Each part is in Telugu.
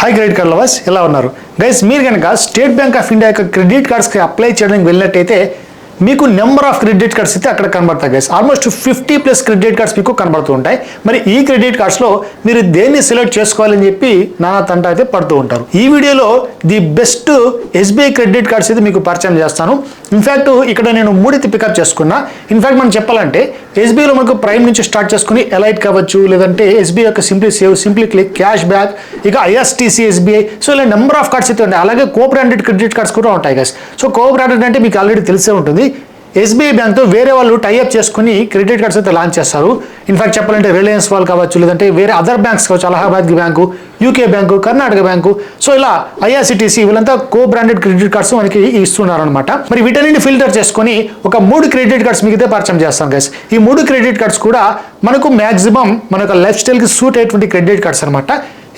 హాయ్ క్రెడిట్ కార్డ్ లవర్స్, ఎలా ఉన్నారు గైస్? మీరు కనుక స్టేట్ బ్యాంక్ ఆఫ్ ఇండియా యొక్క క్రెడిట్ కార్డ్స్కి అప్లై చేయడానికి వెళ్ళినట్టయితే మీకు నెంబర్ ఆఫ్ క్రెడిట్ కార్డ్స్ అయితే అక్కడ కనబడతాయి గైస్. ఆల్మోస్ట్ 50+ క్రెడిట్ కార్డ్స్ మీకు కనబడుతూ ఉంటాయి. మరి ఈ క్రెడిట్ కార్డ్స్లో మీరు దేన్ని సెలెక్ట్ చేసుకోవాలని చెప్పి నానా తంట అయితే పడుతూ ఉంటారు. ఈ వీడియోలో the best SBI credit cards అయితే మీకు పరిచయం చేస్తాను. ఇన్ఫ్యాక్ట్ ఇక్కడ నేను మూడైతే పికప్ చేసుకున్నా. ఇన్ఫ్యాక్ట్ మనం చెప్పాలంటే ఎస్బీఐలో మనకు ప్రైమ్ నుంచి స్టార్ట్ చేసుకుని ఎలైట్ కావచ్చు, లేదంటే ఎస్బీఐ యొక్క simply save, simply click, cash back, ఇక ఐఎస్టీసీ ఎస్బీఐ, సో ఇలా నెంబర్ ఆఫ్ కార్డ్స్ అయితే ఉంటాయి. అలాగే కో బ్రాండెడ్ క్రెడిట్ కార్డ్స్ కూడా ఉంటాయి గైస్. సో కో బ్రాండెడ్ అంటే మీకు ఆల్రెడీ తెలిసే ఉంటుంది. ఎస్బీఐ బ్యాంక్తో వేరే వాళ్ళు టైఅప్ చేసుకుని క్రెడిట్ కార్డ్స్ అయితే లాంచ్ చేస్తారు. ఇన్ఫాక్ట్ చెప్పాలంటే రిలయన్స్ వాళ్ళు కావచ్చు, లేదంటే వేరే అదర్ బ్యాంక్స్ కావచ్చు, Allahabad bank, UK bank, Karnataka bank, so ఇలా ఐఆర్సిటీసీ వీళ్ళంతా కో బ్రాండెడ్ క్రెడిట్ కార్డ్స్ మనకి ఇస్తున్నారు అనమాట. మరి వీటన్నింటిని ఫిల్టర్ చేసుకుని ఒక 3 క్రెడిట్ కార్డ్స్ మీకు పరిచయం చేస్తాను గైస్. ఈ 3 క్రెడిట్ కార్డ్స్ కూడా మనకు మ్యాక్సిమం మన లైఫ్ స్టైల్కి సూట్ అయ్యేటువంటి క్రెడిట్ కార్డ్స్ అనమాట.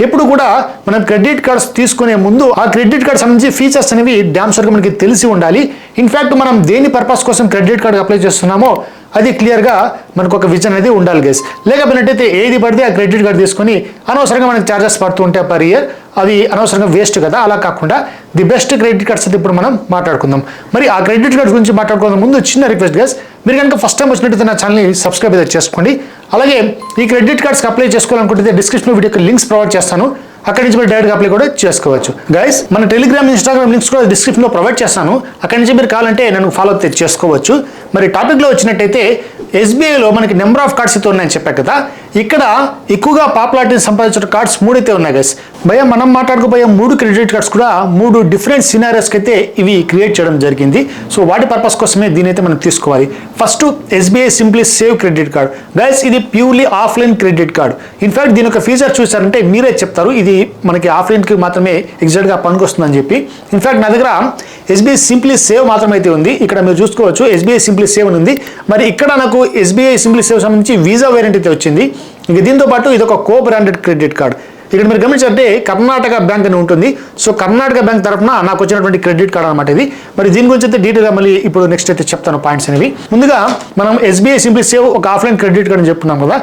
ఎప్పుడు కూడా మనం క్రెడిట్ కార్డ్స్ తీసుకునే ముందు ఆ క్రెడిట్ కార్డ్ సంబంధించి ఫీచర్స్ అనేవి డ్యామ్ షూర్గా మనకి తెలిసి ఉండాలి. ఇన్ఫ్యాక్ట్ మనం దేని పర్పస్ కోసం క్రెడిట్ కార్డ్ అప్లై చేస్తున్నామో అది క్లియర్గా మనకు ఒక విజన్ అనేది ఉండాలి గైస్. లేకపోయినట్టయితే ఏది పడితే ఆ క్రెడిట్ కార్డ్ తీసుకొని అనవసరంగా మనకి ఛార్జెస్ పడుతూ ఉంటాయి పర్ ఇయర్, అది అనవసరంగా వేస్ట్ కదా. అలా కాకుండా ది బెస్ట్ క్రెడిట్ కార్డ్స్ అయితే ఇప్పుడు మనం మాట్లాడుకుందాం. మరి ఆ క్రెడిట్ కార్డ్స్ గురించి మాట్లాడుకోవడం ముందు చిన్న రిక్వెస్ట్ గైస్, మీరు కనుక ఫస్ట్ టైం వచ్చినట్టయితే నా ఛానల్ని సబ్స్క్రైబ్ అయితే చేసుకోండి. అలాగే ఈ క్రెడిట్ కార్డ్స్కి అప్లై చేసుకోవాలనుకుంటే డిస్క్రిప్షన్లో వీడియోకి లింక్స్ ప్రొవైడ్ చేస్తాను, అక్కడి నుంచి మీరు డైరెక్ట్గా అప్లై కూడా చేసుకోవచ్చు గైస్. మన టెలిగ్రామ్, ఇన్స్టాగ్రామ్ లింక్స్ కూడా డిస్క్రిప్షన్లో ప్రొవైడ్ చేస్తాను, అక్కడి నుంచి మీరు కావాలంటే నన్ను ఫాలో అప్ చేసుకోవచ్చు. మరి టాపిక్లో వచ్చినట్టయితే ఎస్బీఐలో మనకి నెంబర్ ఆఫ్ కార్డ్స్ అయితే ఉన్నాయని చెప్పాను కదా. ఇక్కడ ఎక్కువగా పాపులారిటీని సంపాదించిన కార్డ్స్ 3 అయితే ఉన్నాయి గైస్. మనం మాట్లాడుకోబోయే 3 క్రెడిట్ కార్డ్స్ కూడా 3 డిఫరెంట్ సినారియోస్కి అయితే ఇవి క్రియేట్ చేయడం జరిగింది. సో వాటి పర్పస్ కోసమే దీని అయితే మనం తీసుకోవాలి. First SBI simply save credit card guys. ఇది purely offline credit card. In fact దీని యొక్క ఫీచర్ చూసారంటే మీరే చెప్తారు ఇది మనకి ఆఫ్లైన్కి మాత్రమే ఎగ్జాక్ట్గా పనికొస్తుందని చెప్పి. ఇన్ఫాక్ట్ నా దగ్గర ఎస్బీఐ సింప్లీ సేవ్ మాత్రమైతే ఉంది. ఇక్కడ మీరు చూసుకోవచ్చు ఎస్బీఐ సింప్లీ సేవ్ అని ఉంది. మరి ఇక్కడ నాకు ఎస్బీఐ సింప్లీ సేవ్ సంబంధించి వీసా వేరియంట్ అయితే వచ్చింది. ఇంక దీంతో పాటు ఇది ఒక కో బ్రాండెడ్ క్రెడిట్ కార్డ్. ఇక్కడ మీరు గమనించారంటే కర్ణాటక బ్యాంక్ అని ఉంటుంది. సో కర్ణాటక బ్యాంక్ తరఫున నాకు వచ్చినటువంటి క్రెడిట్ కార్డ్ అనమాట ఇది. మరి దీని గురించి అయితే డీటెయిల్గా మళ్ళీ ఇప్పుడు నెక్స్ట్ అయితే చెప్తాను పాయింట్స్ అనేవి. ముందుగా మనం ఎస్బీఐ సింప్లీ సేవ్ ఒక ఆఫ్లైన్ క్రెడిట్ కార్డ్ అని చెప్పుకున్నాం కదా.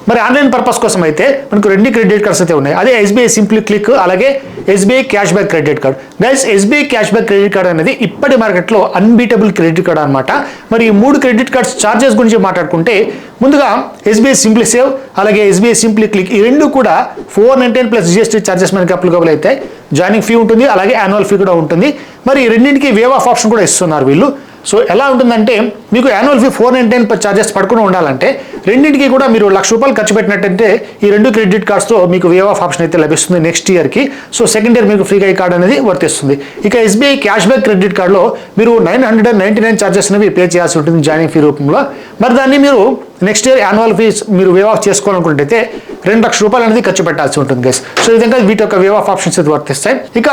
మరి ఆన్లైన్ పర్పస్ కోసం అయితే మనకు 2 క్రెడిట్ కార్డ్స్ అయితే ఉన్నాయి. అదే ఎస్బీఐ సింప్లీ క్లిక్, అలాగే SBI cash back credit card. Guys SBI cash back credit card అనేది ఇప్పటి మార్కెట్లో అన్బీటబుల్ క్రెడిట్ కార్డ్ అనమాట. మరి ఈ 3 క్రెడిట్ కార్డ్స్ ఛార్జెస్ గురించి మాట్లాడుకుంటే ముందుగా ఎస్బీఐ సింప్లీ సేవ్, అలాగే ఎస్బీఐ సింప్లీ క్లిక్, ఈ 2 కూడా 499 ప్లస్ జిఎస్టీ ఛార్జెస్ మనకి అప్లికబుల్ అయితే. జాయినింగ్ ఫీ ఉంటుంది, అలాగే యాన్యువల్ ఫీ కూడా ఉంటుంది. మరి రెండింటికి వేవ్ ఆఫ్ ఆప్షన్ కూడా ఇస్తున్నారు వీళ్ళు. సో ఎలా ఉంటుందంటే మీకు యాన్యువల్ ఫీ 499 ఛార్జెస్ పడుకుని ఉండాలంటే రెండింటికి కూడా మీరు ₹1,00,000 ఖర్చు పెట్టినట్టయితే ఈ 2 క్రెడిట్ కార్డ్స్తో మీకు వేవ్ ఆఫ్ ఆప్షన్ అయితే లభిస్తుంది నెక్స్ట్ ఇయర్కి. సో సెకండ్ ఇయర్ మీకు ఫ్రీగా ఈ కార్డ్ అనేది వర్తిస్తుంది. ఇక ఎస్బీఐ క్యాష్ బ్యాక్ క్రెడిట్ కార్డులో మీరు 999 ఛార్జెస్ అనేవి పే చేయాల్సి ఉంటుంది జాయినింగ్ ఫీ రూపంలో. మరి దాన్ని మీరు నెక్స్ట్ ఇయర్ యాన్యువల్ ఫీజ్ మీరు వేవ్ ఆఫ్ చేసుకోవాలనుకుంటే ₹2,00,000 అనేది ఖర్చు పెట్టాల్సి ఉంటుంది గైస్. సో ఈ విధంగా వీటి యొక్క వేవ్ ఆఫ్ ఆప్షన్స్ అయితే వర్తిస్తాయి. ఇక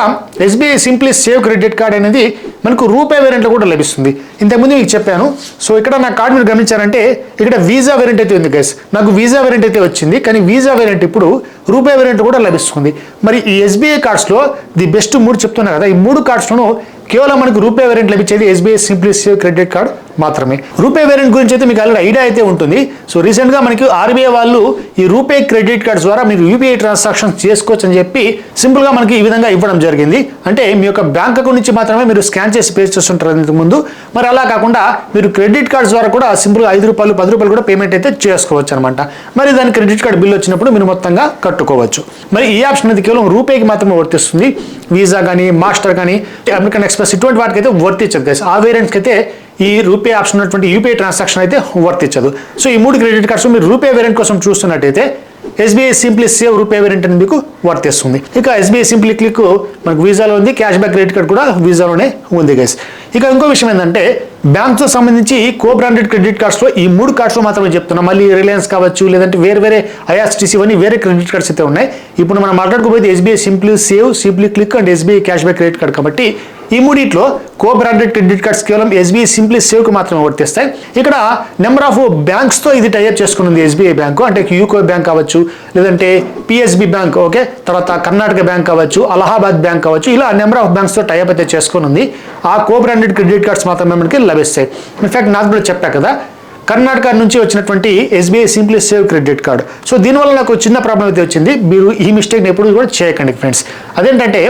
SBI simply save credit card అనేది మనకు రూపే వేరియంట్లో కూడా లభిస్తుంది. ఇంతకుముందు మీకు చెప్పాను. సో ఇక్కడ నా కార్డ్ మీరు గమనించారంటే ఇక్కడ వీసా వేరియంట్ అయితే ఉంది గైస్. నాకు వీసా వేరియంట్ అయితే వచ్చింది, కానీ వీసా వేరియంట్ ఇప్పుడు రూపే వేరియంట్ కూడా లభిస్తుంది. మరి ఈ ఎస్బీఐ కార్డ్స్లో ది బెస్ట్ 3 చెప్తున్నా కదా, ఈ 3 కార్డ్స్లోనూ కేవలం మనకు రూపే వేరియంట్ లభించేది SBI simply save credit card మాత్రమే. రూపే వేరియంట్ గురించి అయితే మీకు ఆల్రెడీ ఐడియా అయితే ఉంటుంది. సో రీసెంట్గా మనకి ఆర్బీఐ వాళ్ళు ఈ రూపే క్రెడిట్ కార్డ్స్ ద్వారా మీరు యూపీఐ ట్రాన్సాక్షన్ చేసుకోవచ్చు అని చెప్పి సింపుల్గా మనకి ఈ విధంగా ఇవ్వడం జరిగింది. అంటే మీ యొక్క బ్యాంక్ అకౌంట్ నుంచి మాత్రమే మీరు స్కాన్ చేసి పే చేస్తుంటారు ఇంతకుముందు. మరి అలా కాకుండా మీరు క్రెడిట్ కార్డ్స్ ద్వారా కూడా సింపుల్గా ₹5, ₹10 కూడా పేమెంట్ అయితే చేసుకోవచ్చు అనమాట. మరి దాని క్రెడిట్ కార్డ్ బిల్ వచ్చినప్పుడు మీరు మొత్తంగా కట్టుకోవచ్చు. మరి ఈ ఆప్షన్ అనేది కేవలం రూపేకి మాత్రమే వర్తిస్తుంది. వీసా కానీ, మాస్టర్ కానీ, అమెరికన్ ఎక్స్ప్రెస్ ఇటువంటి వాటికి అయితే వర్తించదు గైస్. ఆ వేరియంట్స్కి అయితే ఈ రూపే ఆప్షన్ ఉన్నటువంటి యూపీఐ ట్రాన్సాక్షన్ అయితే వర్తించదు. సో ఈ 3 క్రెడిట్ కార్డ్స్ మీరు రూపే వేరియంట్ కోసం చూస్తున్నట్టయితే SBI simply save RuPay variant అని మీకు వర్తిస్తుంది. ఇక ఎస్బీఐ సింప్లీ క్లిక్ మనకు వీసాలో ఉంది, క్యాష్ బ్యాక్ క్రెడిట్ కార్డ్ కూడా వీసాలోనే ఉంది గైస్. ఇక ఇంకో విషయం ఏంటంటే బ్యాంక్తో సంబంధించి కో బ్రాండెడ్ క్రెడిట్ కార్డ్స్లో ఈ 3 కార్డ్స్లో మాత్రమే చెప్తున్నాం. మళ్ళీ రిలయన్స్ కావచ్చు, లేదంటే వేరే ఐఆర్సిటీసీ ఇవన్నీ వేరే క్రెడిట్ కార్డ్స్ అయితే ఉన్నాయి. ఇప్పుడు మనం మాట్లాడుకోబోయేది SBI simply save, simply click and SBI cash back credit card. కాబట్టి ఈ 3లో కో బ్రాండెడ్ క్రెడిట్ కార్డ్స్ కేవలం ఎస్బీఐ సింప్లీ సేవ్కి మాత్రమే వర్తిస్తాయి. ఇక్కడ నెంబర్ ఆఫ్ బ్యాంక్స్తో ఇది టైఅప్ చేసుకున్నది ఎస్బీఐ బ్యాంకు, అంటే యూకో బ్యాంక్ కావచ్చు, లేదంటే పిఎస్బి బ్యాంక్, ఓకే, తర్వాత కర్ణాటక బ్యాంక్ కావచ్చు, అలహాబాద్ బ్యాంక్ కావచ్చు, ఇలా నెంబర్ ఆఫ్ బ్యాంక్స్తో టైఅప్ అయితే చేసుకుని ఉంది. ఆ కో బ్రాండెడ్ క్రెడిట్ కార్డ్స్ మాత్రమే మనకి లభిస్తాయి. ఇన్ఫాక్ట్ నాకు కూడా చెప్పా కదా, కర్ణాటక నుంచి వచ్చినటువంటి SBI simply save credit card. So దీనివల్ల నాకు చిన్న ప్రాబ్లం అయితే వచ్చింది. మీరు ఈ మిస్టేక్ని ఎప్పుడు కూడా చేయకండి ఫ్రెండ్స్. అదేంటంటే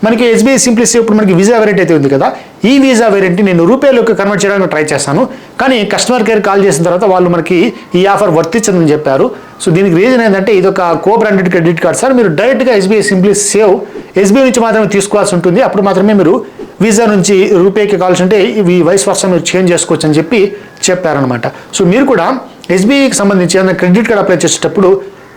మనకి ఎస్బీఐ సింప్లీ సేవ్ ఇప్పుడు మనకి వీసా వేరియంట్ అయితే ఉంది కదా, ఈ వీసా వేరియంట్ని నేను రూపాయలోకి కన్వర్ట్ చేయడానికి ట్రై చేశాను. కానీ కస్టమర్ కేర్ కాల్ చేసిన తర్వాత వాళ్ళు మనకి ఈ ఆఫర్ వర్తించదని చెప్పారు. సో దీనికి రీజన్ ఏంటంటే ఇది ఒక కో బ్రాండెడ్ క్రెడిట్ కార్డ్ సార్, మీరు డైరెక్ట్గా ఎస్బీఐ సింప్లీ సేవ్ ఎస్బీఐ నుంచి మాత్రమే తీసుకోవాల్సి ఉంటుంది. అప్పుడు మాత్రమే మీరు వీసా నుంచి రూపేకి కావాల్సి ఉంటే ఇవి వైస్ వర్సా మీరు చేంజ్ చేసుకోవచ్చు అని చెప్పారనమాట. సో మీరు కూడా ఎస్బీఐకి సంబంధించి ఏదైనా క్రెడిట్ కార్డ్ అప్లై చేసేటప్పుడు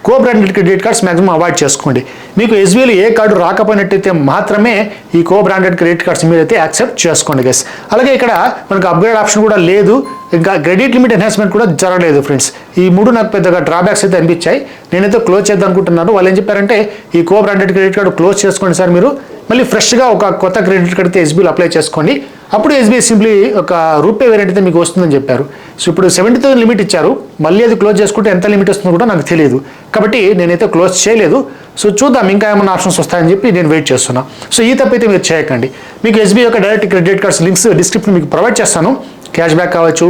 కో branded credit cards maximum avoid చేసుకోండి. మీకు ఎస్బీఐలో ఏ కార్డు రాకపోయినట్టయితే మాత్రమే ఈ కో బ్రాండెడ్ క్రెడిట్ కార్డ్స్ మీరైతే యాక్సెప్ట్ చేసుకోండి గైస్. అలాగే ఇక్కడ మనకు అప్గ్రేడ్ ఆప్షన్ కూడా లేదు, ఇంకా క్రెడిట్ లిమిట్ ఎన్హాన్స్మెంట్ కూడా జరగలేదు ఫ్రెండ్స్. ఈ మూడు నాకు పెద్దగా డ్రాబ్యాక్స్ అయితే అనిపించాయి. నేనైతే క్లోజ్ చేద్దాం అనుకుంటున్నాను. వాళ్ళు ఏం చెప్పారంటే ఈ కో బ్రాండెడ్ క్రెడిట్ కార్డు క్లోజ్ చేసుకోండి సార్, మీరు మళ్ళీ ఫ్రెష్గా ఒక కొత్త క్రెడిట్ కార్డ్ అయితే ఎస్బీఐలో అప్లై చేసుకోండి, అప్పుడు ఎస్బీఐ సింప్లీ ఒక రూపే వేరియంట్ అయితే మీకు వస్తుందని చెప్పారు. సో ఇప్పుడు 70,000 లిమిట్ ఇచ్చారు, మళ్ళీ అది క్లోజ్ చేసుకుంటే ఎంత లిమిట్ వస్తుందో కూడా నాకు తెలియదు, కాబట్టి నేనైతే క్లోజ్ చేయలేదు. సో చూద్దాం ఇంకా ఏమైనా ఆప్షన్స్ వస్తాయని చెప్పి నేను వెయిట్ చేస్తున్నా. సో ఈ తప్పైతే మీరు చేయకండి. మీకు ఎస్బీఐ యొక్క direct credit cards links description మీకు ప్రొవైడ్ చేస్తాను. క్యాష్ బ్యాక్ కావచ్చు,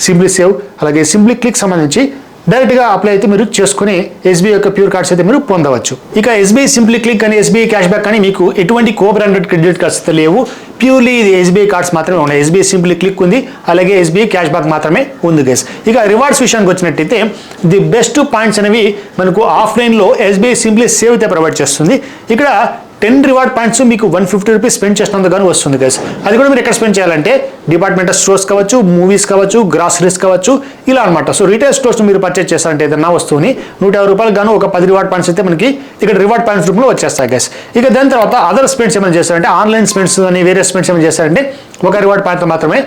సింప్లీ సేవ్, అలాగే సింప్లీ క్లిక్ సంబంధించి డైరెక్ట్గా అప్లై అయితే మీరు చేసుకుని ఎస్బీఐ యొక్క ప్యూర్ కార్డ్స్ అయితే మీరు పొందవచ్చు. ఇక ఎస్బీఐ సింప్లీ క్లిక్ కానీ ఎస్బీఐ క్యాష్ బ్యాక్ కానీ మీకు ఎటువంటి కో బ్రాండెడ్ క్రెడిట్ కార్డ్స్ అయితే లేవు, ప్యూర్లీ ఇది ఎస్బీఐ కార్డ్స్ మాత్రమే ఉన్నాయి. ఎస్బీఐ సింప్లీ క్లిక్ ఉంది, అలాగే ఎస్బీఐ క్యాష్ బ్యాక్ మాత్రమే ఉంది గైస్. ఇక రివార్డ్స్ విషయానికి వచ్చినట్టయితే ది బెస్ట్ పాయింట్స్ అనేవి మనకు ఆఫ్లైన్లో ఎస్బీఐ సింప్లీ సేవ్ అయితే ప్రొవైడ్ చేస్తుంది. ఇక్కడ 10 రివార్డ్ పాయింట్స్ మీకు 150 రూపీస్ స్పెండ్ చేసినందుకు కానీ వస్తుంది గైస్. అది కూడా మీరు ఎక్కడ స్పెండ్ చేయాలంటే డిపార్ట్మెంటల్ స్టోర్స్ కావచ్చు, మూవీస్ కావచ్చు, గ్రాసరీస్ కావచ్చు, ఇలా అనమాట. సో రీటైల్ స్టోర్స్ మీరు పర్చేస్ చేస్తారంటే ఏదైనా వస్తువుని 150 రూపాయలకు గాను ఒక 10 రివార్డ్ పాయింట్స్ అయితే మనకి ఇక్కడ రివార్డ్ పాయింట్స్ రూపంలో వచ్చేస్తాయి గైస్. ఇక దాని తర్వాత అదర్ స్పెండ్స్ ఏమైనా చేస్తారంటే ఆన్లైన్ స్పెండ్స్ అని వేరే స్పెండ్స్ ఏమైనా చేస్తారంటే ఒక రివార్డ్ పాయింట్ మాత్రమే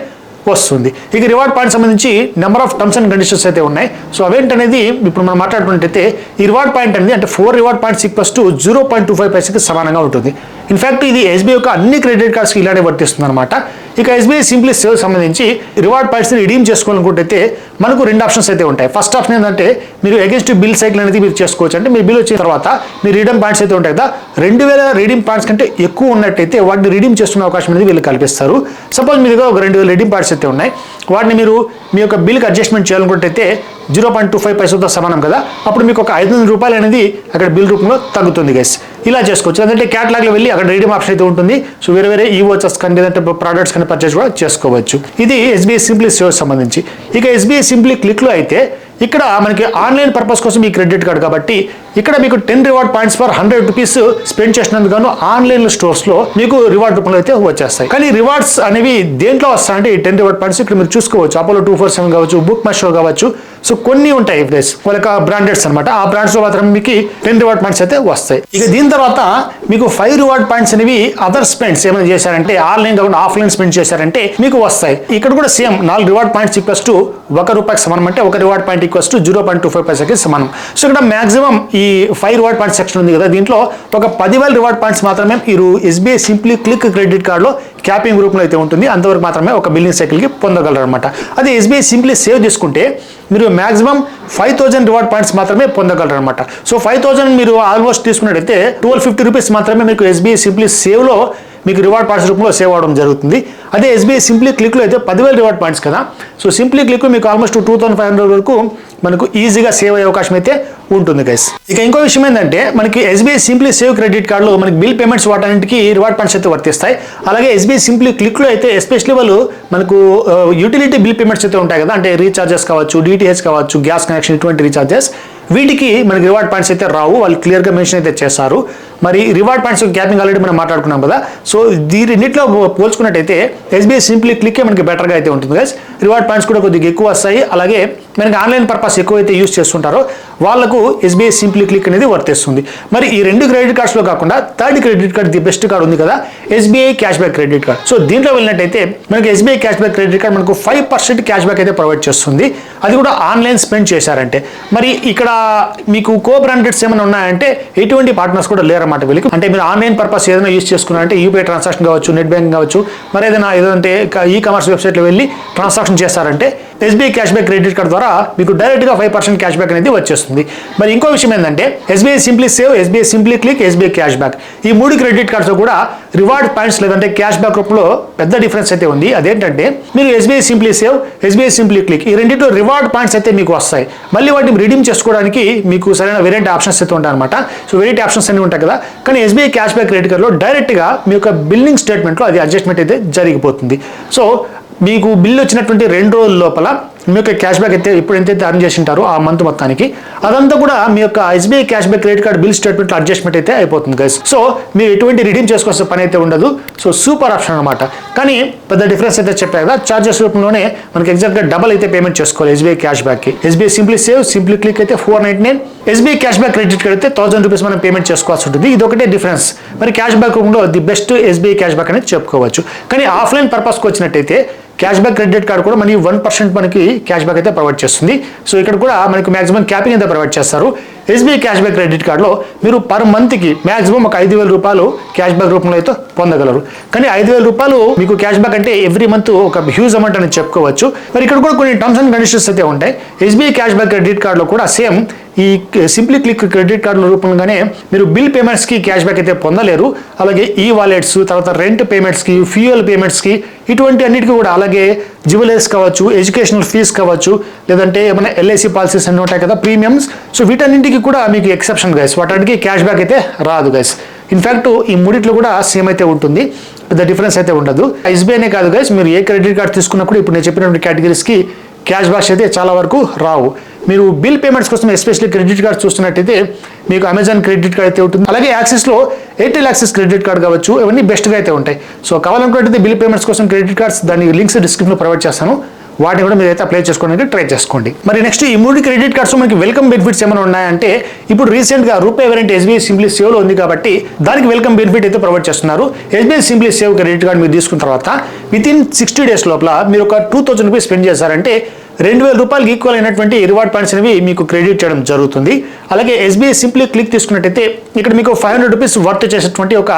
వస్తుంది. ఇక రివార్డ్ పాయింట్ సంబంధించి number of terms and conditions అయితే ఉన్నాయి. సో అవేంటనేది ఇప్పుడు మనం మాట్లాడుకున్నట్టయితే ఈ రివార్డ్ పాయింట్ అనేది అంటే 4 రివార్డ్ పాయింట్స్ ఈక్వల్స్ టు 0.25 పైసకి సమానంగా ఉంటుంది. ఇన్ఫాక్ట్ ఇది ఎస్బీఐ యొక్క అన్ని క్రెడిట్ కార్డ్స్కి ఇలానే వర్తిస్తుంది అనమాట. ఇక ఎస్బీఐ సింప్లీ సేవ్ సంబంధించి రివార్డ్ పాయింట్స్ని రిడీమ్ చేసుకోవాలనుకుంటే మనకు 2 ఆప్షన్స్ అయితే ఉంటాయి. ఫస్ట్ ఆప్షన్ ఏంటంటే మీరు అగేన్స్ట్ బిల్ సైకిల్ అనేది మీరు చేసుకోవచ్చు. అంటే మీ బిల్ వచ్చిన తర్వాత మీ రిడీమ్ పాయింట్స్ అయితే ఉంటాయి కదా, 2000 రిడీమ్ పాయింట్స్ కంటే ఎక్కువ ఉన్నట్టయితే వాటిని రిడీమ్ చేసుకునే అవకాశం అనేది వీళ్ళు కల్పిస్తారు. సపోజ్ మీ దగ్గర ఒక 2000 రిడీమ్ పాయింట్స్ అయితే ఉన్నాయి, వాటిని మీరు మీ యొక్క బిల్కి అడ్జస్ట్మెంట్ చేయాలనుకుంటే 0.25 పైసలతో సమానం కదా, అప్పుడు మీకు ఒక 500 రూపాయలు అనేది అక్కడ బిల్ రూపంలో తగ్గుతుంది గైస్. ఇలా చేసుకోవచ్చు. అంటే క్యాటలాగ్లో వెళ్ళి అక్కడ రిడీమ్ ఆప్షన్ అయితే ఉంటుంది. సో వేరే వేరే ఈ వాచెస్ కానీ లేదంటే ప్రోడక్ట్స్ కానీ పర్చేస్ కూడా చేసుకోవచ్చు. ఇది ఎస్బీఐ సింప్లీ సేవ్ సంబంధించి. ఇక ఎస్బీఐ సింప్లీ క్లిక్లో అయితే ఇక్కడ మనకి ఆన్లైన్ పర్పస్ కోసం ఈ క్రెడిట్ కార్డ్ కాబట్టి ఇక్కడ మీకు 10 reward points for 100 rupees spend చేసినందుకు గాను ఆన్లైన్ స్టోర్స్లో మీకు రివార్డ్ రూపంలో అయితే వచ్చేస్తాయి. కానీ రివార్డ్స్ అనేవి దేంట్లో వస్తాయంటే ఈ 10 రివార్డ్ పాయింట్స్ ఇక్కడ మీరు చూసుకోవచ్చు. అపోలో 247 కావచ్చు, బుక్ మై షో కావచ్చు. సో కొన్ని ఉంటాయి ప్లేస్ వాళ్ళకి బ్రాండెడ్స్ అనమాట. ఆ బ్రాండ్స్లో మాత్రం మీకు 10 రివార్డ్ పాయింట్స్ అయితే వస్తాయి. ఇక దీని తర్వాత మీకు 5 రివార్డ్ పాయింట్స్ అనేవి అదర్ స్పెండ్స్ ఏమైనా చేశారంటే ఆన్లైన్ కాకుండా ఆఫ్లైన్ స్పెండ్ చేశారంటే మీకు వస్తాయి. ఇక్కడ కూడా same 4 reward points equals to 1 రూపాయికి సమానం, అంటే 1 రివార్డ్ పాయింట్ ఈక్వల్స్ టు 0.25 పైసకి సమానం. సో ఇక్కడ మాక్సిమం ఈ 5 రివార్డ్ పాయింట్స్ సెక్షన్ ఉంది కదా, దీంట్లో ఒక 10,000 రివార్డ్ పాయింట్స్ మాత్రమే మీరు ఎస్బీఐ సింప్లీ క్లిక్ క్రెడిట్ కార్డులో క్యాపింగ్ గ్రూప్లో అయితే ఉంటుంది. అంతవరకు మాత్రమే ఒక బిల్లింగ్ సైకిల్కి పొందగలరు అనమాట. అదే ఎస్బీఐ సింప్లీ సేవ్ చేసుకుంటే మీరు మాక్సిమం 5,000 రివార్డ్ పాయింట్స్ మాత్రమే పొందగలరు అనమాట. సో 5,000 మీరు ఆల్మోస్ట్ తీసుకున్నట్టయితే 1250 రూపీస్ మాత్రమే మీకు ఎస్బీఐ సింప్లీ సేవ్లో మీకు రివార్డ్ పాయింట్స్ రూపంలో సేవ్ అవడం జరుగుతుంది. అదే ఎస్బీఐ సింప్లీ క్లిక్లో అయితే 10,000 రివార్డ్ పాయింట్స్ కదా. సో సింప్లీ క్లిక్ మీకు ఆల్మోస్ట్ 2,500 వరకు మనకు ఈజీగా సేవ్ అయ్యే అవకాశం అయితే ఉంటుంది గైస్. ఇక ఇంకో విషయం ఏంటంటే మనకి ఎస్బీఐ సింప్లీ సేవ్ క్రెడిట్ కార్డులో మనకి బిల్ పేమెంట్స్ వాటన్నిటికీ రివార్డ్ పాయింట్స్ అయితే వర్తిస్తాయి. అలాగే ఎస్బీఐ సింప్లీ క్లిక్లో అయితే ఎస్పెషల్లీ వాళ్ళు మనకు యూటిలిటీ బిల్ పేమెంట్స్ అయితే ఉంటాయి కదా, అంటే రీఛార్జెస్ కావచ్చు, డిటిహెచ్ కావచ్చు, గ్యాస్ కనెక్షన్, ఇటువంటి రీఛార్జెస్ వీటికి మనకి రివార్డ్ పాయింట్స్ అయితే రావు. వాళ్ళు క్లియర్గా మెన్షన్ అయితే చేస్తారు. మరి రివార్డ్ పాయింట్స్ క్యాపింగ్ ఆల్రెడీ మనం మాట్లాడుకున్నాం కదా. సో దీనిలో పోల్చుకున్నట్టయితే ఎస్బీఐ సింప్లీ క్లిక్కే మనకి బెటర్గా అయితే ఉంటుంది గైస్. రివార్డ్ పాయింట్స్ కూడా కొద్దిగా ఎక్కువ వస్తాయి. అలాగే మనకి ఆన్లైన్ పర్పస్ ఎక్కువైతే యూస్ చేస్తుంటారో వాళ్ళకు ఎస్బీఐ సింప్లీ క్లిక్ అనేది వర్తిస్తుంది. మరి ఈ 2 క్రెడిట్ కార్డ్స్లో కాకుండా third credit card the best card ఉంది కదా, SBI cash back credit card. So దీంట్లో వెళ్ళినట్టయితే మనకి SBI cash back credit card మనకు 5% క్యాష్ బ్యాక్ అయితే ప్రొవైడ్ చేస్తుంది. అది కూడా ఆన్లైన్ స్పెండ్ చేశారంటే. మరి ఇక్కడ మీకు కో బ్రాండెడ్స్ ఏమైనా ఉన్నాయంటే ఎటువంటి పార్ట్నర్స్ కూడా లేరన్నమాట వీళ్ళకి. అంటే మీరు ఆన్లైన్ పర్పస్ ఏదైనా యూస్ చేసుకున్నారంటే యూపీఐ ట్రాన్సాక్షన్ కావచ్చు, నెట్ బ్యాంకింగ్ కావచ్చు, మరి ఏదైతే ఈ కామర్స్ వెబ్సైట్లో వెళ్ళి ట్రాన్సాక్షన్ చేస్తారంటే SBI cash back credit card ద్వారా మీకు డైరెక్ట్గా 5% క్యాష్ బ్యాక్ అనేది వచ్చేస్తుంది. మరి ఇంకో విషయం ఏంటంటే SBI simply save, SBI simply click, SBI cash back ఈ 3 క్రెడిట్ కార్డ్స్ కూడా రివార్డ్ పాయింట్స్ లేదంటే క్యాష్ బ్యాక్ రూపంలో పెద్ద డిఫరెన్స్ అయితే ఉంది. అదేంటంటే మీరు SBI simply save, SBI simply click ఈ రెండింటిలో రివార్డ్ పాయింట్స్ అయితే మీకు వస్తాయి. మళ్ళీ వాటిని రిడీమ్ చేసుకోవడానికి మీకు సరైన వేరియంట్ ఆప్షన్స్ అయితే ఉంటాయి అనమాట. సో వేరియంట్ ఆప్షన్స్ అన్ని ఉంటాయి కదా. కానీ ఎస్బీఐ క్యాష్ బ్యాక్ క్రెడిట్ కార్డ్లో డైరెక్ట్గా మీ యొక్క బిల్లింగ్ స్టేట్మెంట్లో అది అడ్జస్ట్మెంట్ అయితే జరిగిపోతుంది. సో మీకు బిల్ వచ్చినటువంటి 2 రోజుల లోపల మీ యొక్క క్యాష్ బ్యాక్ అయితే ఇప్పుడు ఎంతైతే అర్న్ చేసి ఉంటారో ఆ మంత్ మొత్తానికి అదంతా కూడా మీ యొక్క SBI cash back credit card bill statement adjustment అయితే అయిపోతుంది గైస్. సో మీరు ఎటువంటి రిడీమ్ చేసుకోవాల్సిన పని అయితే ఉండదు. సో సూపర్ ఆప్షన్ అనమాట. కానీ పెద్ద డిఫరెన్స్ అయితే చెప్పారు కదా, చార్జెస్ రూపంలోనే మనకి ఎగ్జాక్ట్గా డబల్ అయితే పేమెంట్ చేసుకోవాలి ఎస్బీఐ క్యాష్ బ్యాక్కి. SBI simply save, simply click అయితే 499, SBI cash back credit card అయితే 1000 రూపీస్ మనం పేమెంట్ చేసుకోవాల్సి ఉంటుంది. ఇది ఒకటే డిఫరెన్స్. మరి క్యాష్ బ్యాక్ రూపంలో the best SBI cash back అనేది చెప్పుకోవచ్చు. కానీ ఆఫ్లైన్ పర్పస్కి వచ్చినట్టయితే క్యాష్ బ్యాక్ క్రెడిట్ కార్డ్ కూడా మనకి 1% మనకి క్యాష్ బ్యాక్ అయితే ప్రొవైడ్ చేస్తుంది. సో ఇక్కడ కూడా మనకి మాక్సిమం క్యాపింగ్ అయితే ప్రొవైడ్ చేస్తారు. ఎస్బీఐ క్యాష్ బ్యాక్ క్రెడిట్ కార్డులో మీరు పర్ మంత్కి మాక్సిమం ఒక 5,000 రూపాయలు క్యాష్ బ్యాక్ రూపంలో అయితే పొందగలరు. కానీ 5,000 రూపాయలు మీకు క్యాష్ బ్యాక్ అంటే ఎవ్రీ మంత్ ఒక హ్యూజ్ అమౌంట్ అని చెప్పుకోవచ్చు. మరి ఇక్కడ కూడా కొన్ని టర్మ్స్ అండ్ కండిషన్స్ అయితే ఉంటాయి. ఎస్బీఐ క్యాష్ బ్యాక్ క్రెడిట్ కార్డులో కూడా సేమ్ ఈ సింప్లీ క్లిక్ క్రెడిట్ కార్డుల రూపంగానే మీరు బిల్ పేమెంట్స్కి క్యాష్ బ్యాక్ అయితే పొందలేరు. అలాగే ఈ వాలెట్స్, తర్వాత రెంట్ పేమెంట్స్కి, ఫ్యూయల్ పేమెంట్స్కి ఇటువంటి అన్నిటికీ కూడా, అలాగే జ్యువెలర్స్ కావచ్చు, ఎడ్యుకేషనల్ ఫీజ్ కావచ్చు, లేదంటే ఏమైనా ఎల్ఐసి పాలసీస్ అన్నీ ఉంటాయి కదా, ప్రీమియమ్స్. సో వీటన్నింటికి కూడా మీకు ఎక్సెప్షన్ గైస్, వాటికి క్యాష్ బ్యాక్ అయితే రాదు గైస్. ఇన్ఫ్యాక్ట్ ఈ మూడిట్లో కూడా సేమ్ అయితే ఉంటుంది, పెద్ద డిఫరెన్స్ అయితే ఉండదు. ఎస్బీఐనే కాదు గైస్, మీరు ఏ క్రెడిట్ కార్డ్ తీసుకున్నప్పుడు ఇప్పుడు నేను చెప్పినటువంటి కేటగిరీస్కి క్యాష్ బ్యాక్స్ అయితే చాలా వరకు రావు. మీరు బిల్ పేమెంట్స్ కోసం ఎస్పెషల్లీ క్రెడిట్ కార్డ్ చూస్తున్నట్టయితే మీకు అమెజాన్ క్రెడిట్ కార్డ్ అయితే ఉంటుంది. అలాగే యాక్సిస్లో ఎయిర్టెల్ యాక్సిస్ క్రెడిట్ కార్డ్ కావచ్చు, ఇవన్నీ బెస్ట్గా అయితే ఉంటాయి. సో కావాలనుకుంటే బిల్ పేమెంట్స్ కోసం క్రెడిట్ కార్డ్స్ దాని లింక్స్ డిస్క్రిప్షన్లో ప్రొవైడ్ చేస్తాను. వాటిని కూడా మీరైతే అప్లై చేసుకోవడానికి ట్రై చేసుకోండి. మరి నెక్స్ట్ ఈ 3 క్రెడిట్ కార్డ్స్ మనకి వెల్కమ్ బెనిఫిట్స్ ఏమైనా ఉన్నాయంటే ఇప్పుడు రీసెంట్గా రూపే వేరియంట్ ఎస్బీఐ సింప్లీ సేవ్లో ఉంది కాబట్టి దానికి వెల్కమ్ బెనిఫిట్ అయితే ప్రొవైడ్ చేస్తున్నారు. SBI simply save credit card మీరు తీసుకున్న తర్వాత వితిన్ 60 days లోపల మీరు ఒక 2,000 రూపీస్ స్పెండ్ చేశారంటే 2,000 రూపాయలకి ఈక్వల్ అయినటువంటి రివార్డ్ పాయింట్స్ అనేవి మీకు క్రెడిట్ చేయడం జరుగుతుంది. అలాగే ఎస్బీఐ సింప్లీ క్లిక్ తీసుకున్నట్టయితే ఇక్కడ మీకు 500 రూపీస్ వర్త్ చేసేటువంటి ఒక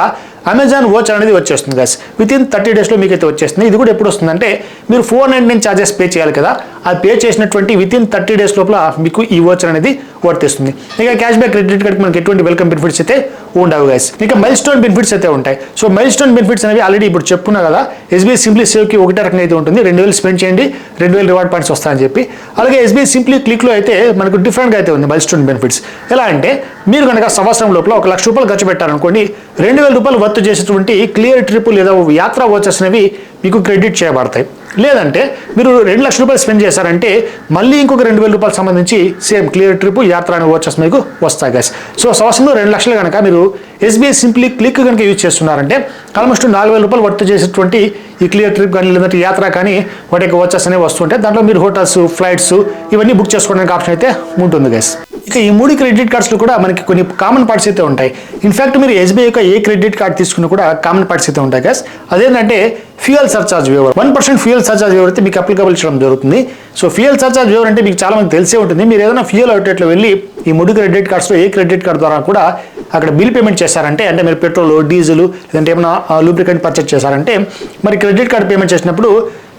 అమెజాన్ వాచ్ అనేది వచ్చేస్తుంది గైస్. వితిన్ 30 daysలో మీకు అయితే వచ్చేస్తుంది. ఇది కూడా ఎప్పుడు వస్తుందంటే మీరు 499 ఛార్జెస్ పే చేయాలి కదా, అది పే చేసినటువంటి వితిన్ 30 days లోపల మీకు ఈ వాచ్ అనేది వర్తిస్తుంది. ఇక క్యాష్ బ్యాక్ క్రెడిట్ కార్డ్కి మనకి ఎటువంటి వెల్కమ్ బెనిఫిట్స్ అయితే ఉండవు గైస్. ఇక మైల్ స్టోన్ బెనిఫిట్స్ అయితే ఉంటాయి. సో మైల్ స్టోన్ బెనిఫిట్స్ అనేవి ఆల్రెడీ ఇప్పుడు చెప్పుకున్నా కదా, ఎస్బీఐ సింప్లీ సేవ్కి ఒకటే రకంగా అయితే ఉంటుంది. 2,000 స్పెండ్ చేయండి, 2,000 రివార్డ్ పాయింట్స్ వస్తాయని చెప్పి. అలాగే ఎస్బీఐ సింప్లీ క్లిక్లో అయితే మనకు డిఫరెంట్గా అయితే ఉంది మైల్ స్టోన్ బెనిఫిట్స్. ఎలా అంటే మీరు కనుక సంవత్సరం లోపల 1,00,000 రూపాయలు ఖర్చు పెట్టారనుకోండి, 2,000 రూపాయలు వర్త్ చేసేటువంటి క్లియర్ ట్రిప్ లేదా యాత్రా వాచెస్ అనేవి మీకు క్రెడిట్ చేయబడతాయి. లేదంటే మీరు 2,00,000 రూపాయలు స్పెండ్ చేశారంటే మళ్ళీ ఇంకొక 2,000 రూపాయలు సంబంధించి సేమ్ క్లియర్ ట్రిప్ యాత్ర అనే వాచెస్ మీకు వస్తాయి గైస్. సో సంవత్సరంలో 2,00,000 కనుక మీరు ఎస్బీఐ సింప్లీ క్లిక్ కనుక యూజ్ చేస్తున్నారంటే ఆల్మోస్ట్ 4,000 రూపాయలు వర్త్ చేసేటువంటి ఈ క్లియర్ ట్రిప్ కానీ లేదంటే యాత్ర కానీ వాటికి వాచెస్ అనేవి వస్తుంటాయి. దాంట్లో మీరు హోటల్స్, ఫ్లైట్స్ ఇవన్నీ బుక్ చేసుకోవడానికి ఆప్షన్ అయితే ఉంటుంది గైస్. ఇక ఈ 3 క్రెడిట్ కార్డ్స్లో కూడా మనకి కొన్ని కామన్ పార్ట్స్ అయితే ఉంటాయి. ఇన్ఫాక్ట్ మీరు ఎస్బీఐ యొక్క ఏ క్రెడిట్ కార్డ్ తీసుకున్నా కూడా కామన్ పార్ట్స్ అయితే ఉంటాయి గైస్. అదేంటంటే fuel surcharge waiver, 1% fuel surcharge waiver అయితే మీకు అప్లికబుల్ చేయడం జరుగుతుంది. సో ఫ్యూయల్ సర్చార్జ్ వేవర్ అంటే మీకు చాలా మంది తెలిసే ఉంటుంది. మీరు ఏదైనా ఫ్యూయల్ అవుట్లెట్లో వెళ్ళి ఈ 3 క్రెడిట్ కార్డ్స్లో ఏ క్రెడిట్ కార్డ్ ద్వారా కూడా అక్కడ బిల్ పేమెంట్ చేశారంటే, అంటే మీరు పెట్రోల్, డీజిల్ లేదంటే ఏమైనా లూబ్రికెంట్ పర్చేస్ చేశారంటే మరి క్రెడిట్ కార్డ్ పేమెంట్ చేసినప్పుడు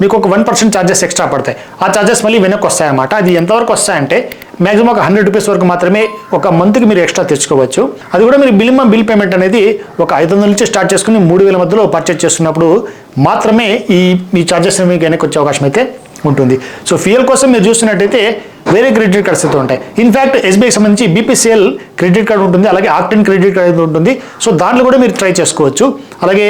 మీకు ఒక 1% ఛార్జెస్ ఎక్స్ట్రా పడతాయి. ఆ ఛార్జెస్ మళ్ళీ వెనక్కి వస్తాయన్నమాట. అది ఎంతవరకు వస్తాయంటే మ్యాక్సిమం ఒక 100 రూపీస్ వరకు మాత్రమే ఒక మంత్కి మీరు ఎక్స్ట్రా తెచ్చుకోవచ్చు. అది కూడా మీరు మినిమం బిల్ పేమెంట్ అనేది ఒక 500 నుంచి స్టార్ట్ చేసుకుని 3,000 మధ్యలో పర్చేస్ చేస్తున్నప్పుడు మాత్రమే ఈ ఛార్జెస్ మీకు వెనక్కి వచ్చే అవకాశం అయితే ఉంటుంది. సో ఫ్యూయల్ కోసం మీరు చూస్తున్నట్టయితే వేరే క్రెడిట్ కార్డ్స్ అయితే ఉంటాయి. ఇన్ఫాక్ట్ ఎస్బీఐకి సంబంధించి బీపీసీఎల్ క్రెడిట్ కార్డ్ ఉంటుంది, అలాగే ఆక్టెన్ క్రెడిట్ కార్డ్ అయితే ఉంటుంది. సో దాంట్లో కూడా మీరు ట్రై చేసుకోవచ్చు. అలాగే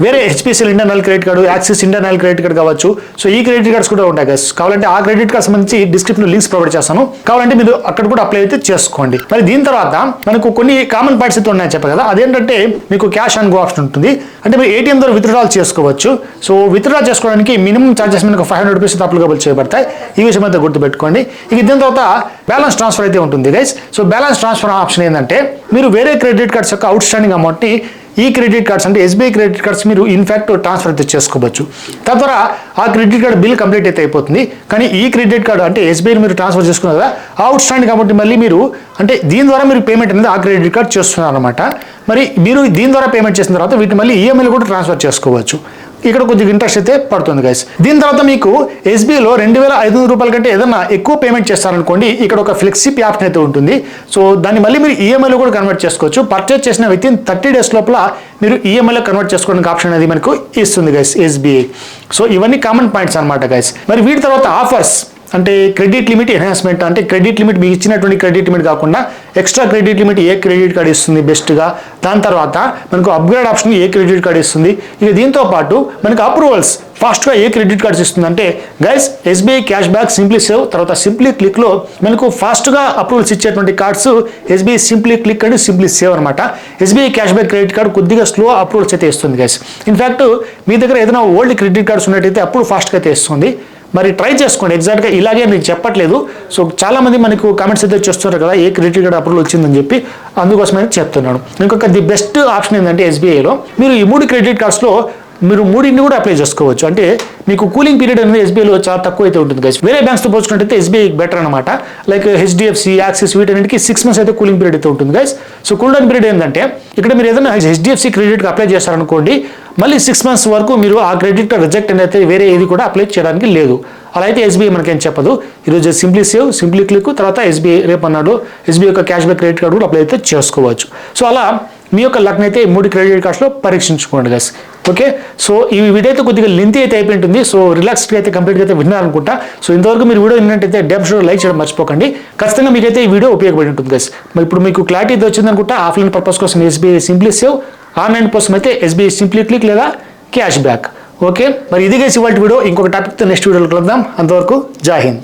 వేరే HPCL internal credit card, axis internal credit card కావచ్చు. సో ఈ క్రెడిట్ కార్డ్స్ కూడా ఉంటాయి గైస్. కావాలంటే ఆ క్రెడిట్ కార్డ్ సంబంధించి డిస్క్రిప్షన్లో లింక్స్ ప్రొవైడ్ చేస్తాను, కావాలంటే మీరు అక్కడ కూడా అప్లై అయితే చేసుకోండి. మరి దీని తర్వాత మనకు కొన్ని కామన్ పాయింట్స్ అయితే ఉన్నాయని చెప్పారు కదా, అదేంటంటే మీకు క్యాష్ ఆన్ గో ఆప్షన్ ఉంటుంది. అంటే మీరు ఏటీఎం ద్వారా విత్డ్రాల్ చేసుకోవచ్చు. సో విత్డ్రా చేసుకోవడానికి మినిమం ఛార్జెస్ మీకు 500 రూపీస్ అప్లికబుల్ చేయబడతాయి. ఈ విషయం అయితే గుర్తుపెట్టుకోండి. ఇక దీని తర్వాత బ్యాలెన్స్ ట్రాన్స్ఫర్ అయితే ఉంటుంది guys. So balance transfer option ఏంటంటే మీరు వేరే క్రెడిట్ కార్డ్స్ యొక్క అవుట్ స్టాండింగ్ అమౌంట్ని ఈ క్రెడిట్ కార్డ్స్ అంటే ఎస్బీఐ క్రెడిట్ కార్డ్స్ మీరు ఇన్ఫాక్ట్ ట్రాన్స్ఫర్ అయితే చేసుకోవచ్చు. తద్వారా ఆ క్రెడిట్ కార్డ్ బిల్ కంప్లీట్ అయితే అయిపోతుంది. కానీ ఈ క్రెడిట్ కార్డు అంటే ఎస్బీఐ మీరు ట్రాన్స్ఫర్ చేసుకున్నారు కదా, ఆ అవుట్ స్టాండింగ్ అమౌంట్ మళ్ళీ మీరు అంటే దీని ద్వారా మీరు పేమెంట్ అనేది ఆ క్రెడిట్ కార్డ్ చేస్తున్నారు అనమాట. మరి మీరు దీని ద్వారా పేమెంట్ చేసిన తర్వాత వీటిని మళ్ళీ ఈఎంఐలు కూడా ట్రాన్స్ఫర్ చేసుకోవచ్చు. ఇక్కడ కొద్దిగా ఇంట్రెస్ట్ అయితే పడుతుంది గైస్. దీని తర్వాత మీకు ఎస్బీఐలో 2,500 రూపాయల కంటే ఏదైనా ఎక్కువ పేమెంట్ చేస్తారనుకోండి, ఇక్కడ ఒక ఫ్లెక్సీ ఆప్షన్ అయితే ఉంటుంది. సో దాన్ని మళ్ళీ మీరు ఈఎంఐలో కూడా కన్వర్ట్ చేసుకోవచ్చు. పర్చేస్ చేసిన విత్ ఇన్ 30 days లోపల మీరు ఈఎంఐలో కన్వర్ట్ చేసుకోవడానికి ఆప్షన్ అనేది మనకు ఇస్తుంది గైస్ ఎస్బీఐ. సో ఇవన్నీ కామన్ పాయింట్స్ అనమాట గైస్. మరి వీటి తర్వాత ఆఫర్స్ అంటే క్రెడిట్ లిమిట్ ఎన్హాన్స్మెంట్, అంటే క్రెడిట్ లిమిట్ మీకు ఇచ్చినటువంటి క్రెడిట్ లిమిట్ కాకుండా ఎక్స్ట్రా క్రెడిట్ లిమిట్ ఏ క్రెడిట్ కార్డ్ ఇస్తుంది బెస్ట్గా, దాని తర్వాత మనకు upgrade option A credit card ఇస్తుంది, ఇక దీంతో పాటు మనకు అప్రూవల్స్ ఫాస్ట్గా ఏ క్రెడిట్ కార్డ్స్ ఇస్తుంది అంటే guys SBI cash back, simply save, తర్వాత సింప్లీ క్లిక్లో మనకు ఫాస్ట్గా అప్రూవల్స్ ఇచ్చేటువంటి cards SBI simply click and simply save అనమాట. SBI cash back credit card కొద్దిగా స్లో అప్రూవల్స్ అయితే ఇస్తుంది గైస్. ఇన్ఫాక్ట్ మీ దగ్గర ఏదైనా ఓల్డ్ క్రెడిట్ కార్డ్స్ ఉన్నట్టయితే అప్పుడు ఫాస్ట్గా అయితే ఇస్తుంది. మరి ట్రై చేసుకోండి. ఎగ్జాక్ట్గా ఇలాగే నేను చెప్పట్లేదు. సో చాలామంది మనకు కామెంట్స్ అయితే చేస్తున్నారు కదా ఏ క్రెడిట్ కార్డ్ అప్రూవల్ వచ్చిందని చెప్పి, అందుకోసమే చెప్తున్నాను. ఇంకొక ది బెస్ట్ ఆప్షన్ ఏంటంటే ఎస్బీఐలో మీరు ఈ 3 క్రెడిట్ కార్డ్స్లో మీరు 3 కూడా అప్లై చేసుకోవచ్చు. అంటే మీకు కూలింగ్ పీరియడ్ అనేది ఎస్బీఐలో చాలా తక్కువ అయితే ఉంటుంది గైస్. వేరే బ్యాంక్స్తో పోల్చుకుంటే ఎస్బీఐ బెటర్ అనమాట. లైక్ హెచ్డిఎఫ్సి, యాక్సిస్ వీటన్నిటికి 6 months అయితే కూలింగ్ పీరియడ్ అయితే ఉంటుంది guys. So cool down period ఏంటంటే ఇక్కడ మీరు ఏదైనా హెచ్డిఎఫ్సి క్రెడిట్కి అప్లై చేస్తారనుకోండి, మళ్ళీ 6 months వరకు మీరు ఆ క్రెడిట్ కార్డ్ రిజెక్ట్ అయితే వేరే ఏది కూడా అప్లై చేయడానికి లేదు. అలా అయితే ఎస్బీఐ మనకేం చెప్పదు. ఈరోజు సింప్లీ సేవ్, సింప్లీ క్లిక్, తర్వాత ఎస్బీఐ రేపు అన్నాడు ఎస్బీఐ యొక్క క్యాష్ బ్యాక్ క్రెడిట్ కార్డు కూడా అప్లై అయితే చేసుకోవచ్చు. సో అలా మీ యొక్క లక్ని అయితే 3 క్రెడిట్ కార్డ్స్లో పరీక్షించుకోండి గైస్. ఓకే, సో ఈ వీడియో అయితే కొద్దిగా లెంతీ అయితే అయిపోయింది. సో రిలాక్స్గా అయితే కంప్లీట్గా అయితే విన్నారనుకుంటా. సో ఇంతవరకు మీరు వీడియో విన్నట్టయితే డెఫినెట్గా లైక్ చేయడం మర్చిపోకండి. ఖచ్చితంగా మీకైతే ఈ వీడియో ఉపయోగపడి ఉంటుంది గైస్. మరి ఇప్పుడు మీకు క్లారిటీ అయితే వచ్చిందనుకుంటా. ఆఫ్లైన్ పర్పస్ కోసం ఎస్బీఐ సింప్లీ సేవ్, ఆన్లైన్ కోసం అయితే ఎస్బీఐ సింప్లీ క్లిక్ లేదా క్యాష్ బ్యాక్. ఓకే, మరి ఇది గైస్ ఇవాళ వీడియో. ఇంకొక టాపిక్తో నెక్స్ట్ వీడియోలో కలుద్దాం. అంతవరకు జై హింద్.